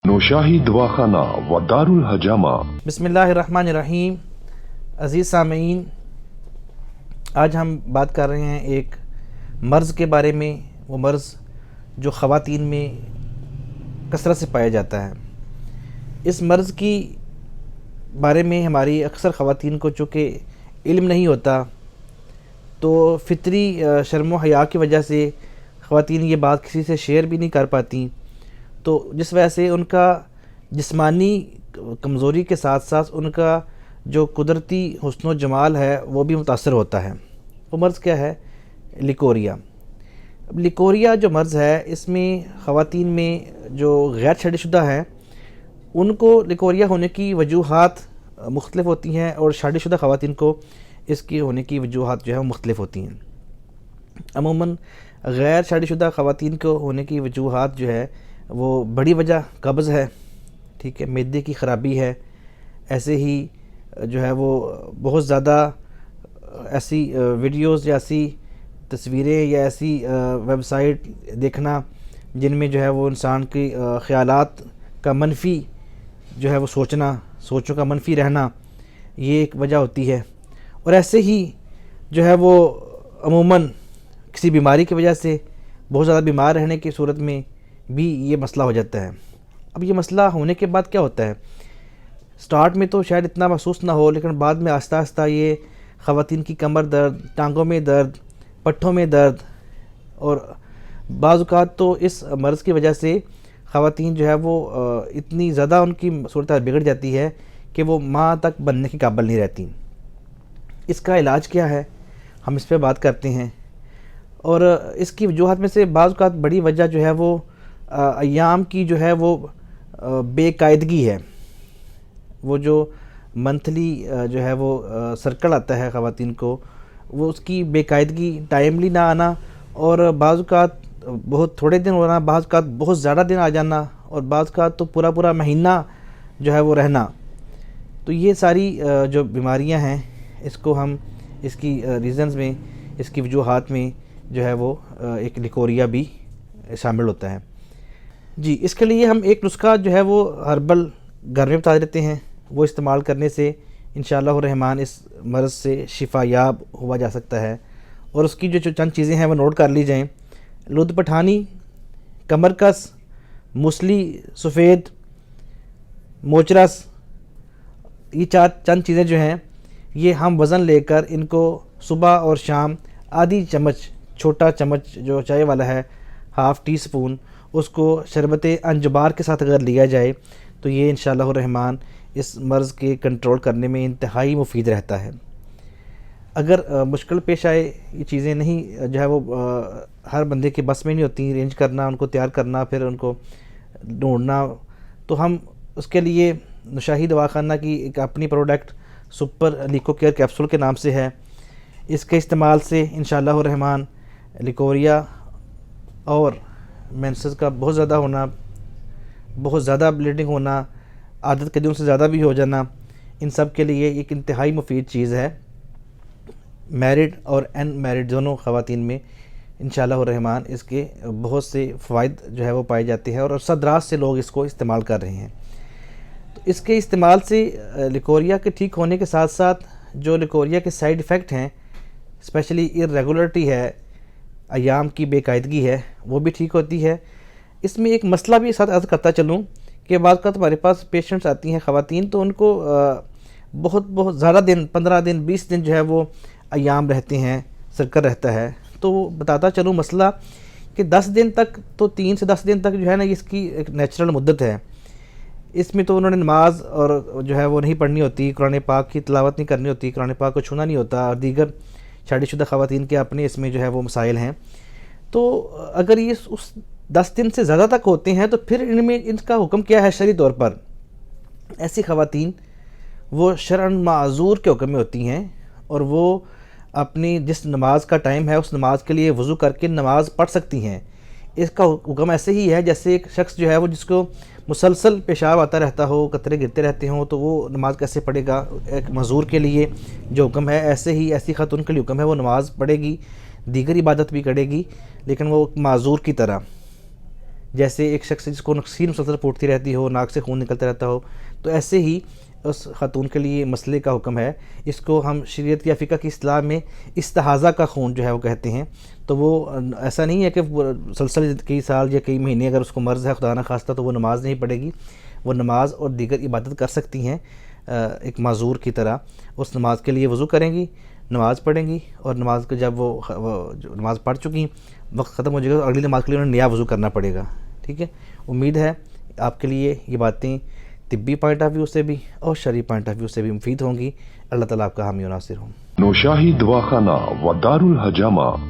نوشاہی دواخانہ و دارالحجامہ۔ بسم اللہ الرحمن الرحیم۔ عزیز سامعین، آج ہم بات کر رہے ہیں ایک مرض کے بارے میں، وہ مرض جو خواتین میں کثرت سے پایا جاتا ہے۔ اس مرض کی بارے میں ہماری اکثر خواتین کو چونکہ علم نہیں ہوتا، تو فطری شرم و حیا کی وجہ سے خواتین یہ بات کسی سے شیئر بھی نہیں کر پاتی، تو جس وجہ سے ان کا جسمانی کمزوری کے ساتھ ساتھ ان کا جو قدرتی حسن و جمال ہے وہ بھی متاثر ہوتا ہے۔ وہ مرض کیا ہے؟ لیکوریا۔ لیکوریا جو مرض ہے، اس میں خواتین میں جو غیر شادی شدہ ہیں ان کو لیکوریا ہونے کی وجوہات مختلف ہوتی ہیں، اور شادی شدہ خواتین کو اس کی ہونے کی وجوہات جو ہے وہ مختلف ہوتی ہیں۔ عموماً غیر شادی شدہ خواتین کو ہونے کی وجوہات جو ہے وہ بڑی وجہ قبض ہے، ٹھیک ہے، معدے کی خرابی ہے، ایسے ہی جو ہے وہ بہت زیادہ ایسی ویڈیوز یا ایسی تصویریں یا ایسی ویب سائٹ دیکھنا جن میں جو ہے وہ انسان کی خیالات کا منفی جو ہے وہ سوچوں کا منفی رہنا، یہ ایک وجہ ہوتی ہے۔ اور ایسے ہی جو ہے وہ عموماً کسی بیماری کی وجہ سے بہت زیادہ بیمار رہنے کی صورت میں بھی یہ مسئلہ ہو جاتا ہے۔ اب یہ مسئلہ ہونے کے بعد کیا ہوتا ہے؟ سٹارٹ میں تو شاید اتنا محسوس نہ ہو، لیکن بعد میں آہستہ آہستہ یہ خواتین کی کمر درد، ٹانگوں میں درد، پٹھوں میں درد، اور بعض اوقات تو اس مرض کی وجہ سے خواتین جو ہے وہ اتنی زیادہ ان کی صورتحال بگڑ جاتی ہے کہ وہ ماں تک بننے کے قابل نہیں رہتی۔ اس کا علاج کیا ہے؟ ہم اس پہ بات کرتے ہیں، اور اس کی وجوہات میں سے بعض اوقات بڑی وجہ جو ہے وہ ایام کی جو ہے وہ بے قاعدگی ہے۔ وہ جو منتھلی جو ہے وہ سرکل آتا ہے خواتین کو، وہ اس کی بے قاعدگی، ٹائملی نہ آنا، اور بعض اوقات بہت تھوڑے دن ہونا، بعض اوقات بہت زیادہ دن آ جانا، اور بعض اوقات تو پورا مہینہ جو ہے وہ رہنا۔ تو یہ ساری جو بیماریاں ہیں، اس کو ہم اس کی ریزنز میں، اس کی وجوہات میں جو ہے وہ ایک لیکوریا بھی شامل ہوتا ہے۔ جی، اس کے لیے ہم ایک نسخہ جو ہے وہ ہربل گھر میں بتا دیتے ہیں، وہ استعمال کرنے سے انشاءاللہ الرحمن اس مرض سے شفا یاب ہوا جا سکتا ہے۔ اور اس کی جو چند چیزیں ہیں وہ نوٹ کر لی جائیں۔ لد پٹھانی، کمرکس، موسلی سفید، موچرس، یہ چند چیزیں جو ہیں یہ ہم وزن لے کر ان کو صبح اور شام آدھی چمچ، چھوٹا چمچ جو چائے والا ہے، ہاف ٹی سپون، اس کو شربت انجبار کے ساتھ اگر لیا جائے تو یہ انشاءاللہ الرحمن اس مرض کے کنٹرول کرنے میں انتہائی مفید رہتا ہے۔ اگر مشکل پیش آئے، یہ چیزیں نہیں جو ہے وہ ہر بندے کے بس میں نہیں ہوتی، ارینج کرنا، ان کو تیار کرنا، پھر ان کو ڈھونڈنا، تو ہم اس کے لیے نوشاہی دواخانہ کی ایک اپنی پروڈکٹ سپر لیکو کیئر کیپسول کے نام سے ہے۔ اس کے استعمال سے انشاءاللہ الرحمن لیکوریا اور مینسز کا بہت زیادہ ہونا، بہت زیادہ بلیڈنگ ہونا، عادت کے دنوں سے زیادہ بھی ہو جانا، ان سب کے لیے ایک انتہائی مفید چیز ہے۔ میرڈ اور ان میرڈ دونوں خواتین میں انشاءاللہ الرحمن اس کے بہت سے فوائد جو ہے وہ پائے جاتے ہیں، اور عرصہ دراز سے لوگ اس کو استعمال کر رہے ہیں۔ تو اس کے استعمال سے لیکوریا کے ٹھیک ہونے کے ساتھ ساتھ جو لیکوریا کے سائیڈ ایفیکٹ ہیں، اسپیشلی ارریگولرٹی ہے، ایام کی بے قاعدگی ہے، وہ بھی ٹھیک ہوتی ہے۔ اس میں ایک مسئلہ بھی ساتھ عرض کرتا چلوں کہ بعض اوقات ہمارے پاس پیشنٹس آتی ہیں خواتین، تو ان کو بہت زیادہ دن، 15 دن، 20 دن جو ہے وہ ایام رہتے ہیں، سرکل رہتا ہے۔ تو بتاتا چلوں مسئلہ کہ 10 دن تک، تو 3 سے 10 دن تک جو ہے نا، اس کی ایک نیچرل مدت ہے۔ اس میں تو انہوں نے نماز اور جو ہے وہ نہیں پڑھنی ہوتی، قرآن پاک کی تلاوت نہیں کرنی ہوتی، قرآن پاک کو چھونا نہیں ہوتا، اور دیگر شادی شدہ خواتین کے اپنے اس میں جو ہے وہ مسائل ہیں۔ تو اگر یہ اس 10 دن سے زیادہ تک ہوتے ہیں تو پھر ان کا حکم کیا ہے شرعی طور پر؟ ایسی خواتین وہ شرعاً معذور کے حکم میں ہوتی ہیں، اور وہ اپنی جس نماز کا ٹائم ہے اس نماز کے لیے وضو کر کے نماز پڑھ سکتی ہیں۔ اس کا حکم ایسے ہی ہے جیسے ایک شخص جو ہے وہ جس کو مسلسل پیشاب آتا رہتا ہو، قطرے گرتے رہتے ہوں، تو وہ نماز کیسے پڑھے گا؟ ایک معذور کے لیے جو حکم ہے، ایسے ہی ایسی خاتون کے لیے حکم ہے، وہ نماز پڑھے گی، دیگر عبادت بھی کرے گی، لیکن وہ معذور کی طرح۔ جیسے ایک شخص جس کو نکسین مسلسل پھوٹتی رہتی ہو، ناک سے خون نکلتا رہتا ہو، تو ایسے ہی اس خاتون کے لیے مسئلے کا حکم ہے. اس کو ہم شریعت یا فقہ کی اصطلاح میں استحاضہ کا خون جو ہے وہ کہتے ہیں. تو وہ ایسا نہیں ہے کہ مسلسل کئی سال یا کئی مہینے اگر اس کو مرض ہے خدا نخواستہ تو وہ نماز نہیں پڑھے گی. وہ نماز اور دیگر عبادت کر سکتی ہیں ایک معذور کی طرح. اس نماز کے لیے وضو کریں گی، نماز پڑھیں گی، اور نماز کو جب وہ نماز پڑھ چکی وقت ختم ہو جائے گا تو اگلی نماز کے لیے انہیں نیا وضو کرنا پڑے گا. ٹھیک ہے. امید ہے آپ کے لیے یہ باتیں طبی پوائنٹ آف ویو سے بھی اور شرعی پوائنٹ آف ویو سے بھی مفید ہوں گی. اللہ تعالیٰ آپ کا حامی و ناصر ہوں. نوشاہی دواخانہ و دار الحجامہ